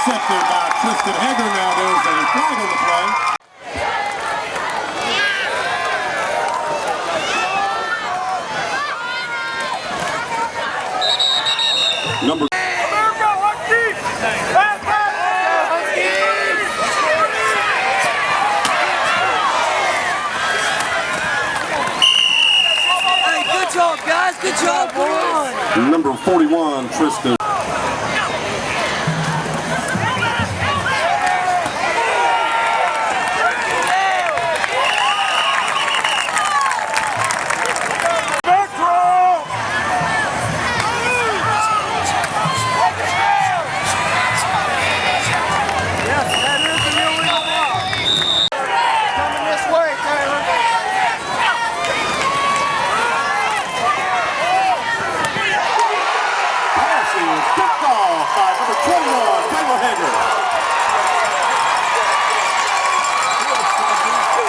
intercepted by Tristan Hager. Now there's a flag on the play. Number Good job, guys. Good job, boys. Number 41, Tristan. Kicked off by number 21, Taylor Hager.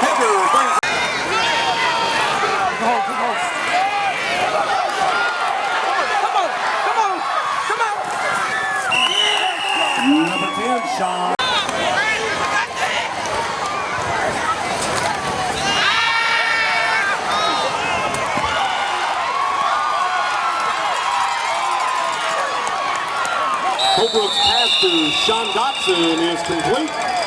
Hager brings number 10, Sean. Holbrook's pass to Sean Dotson is complete.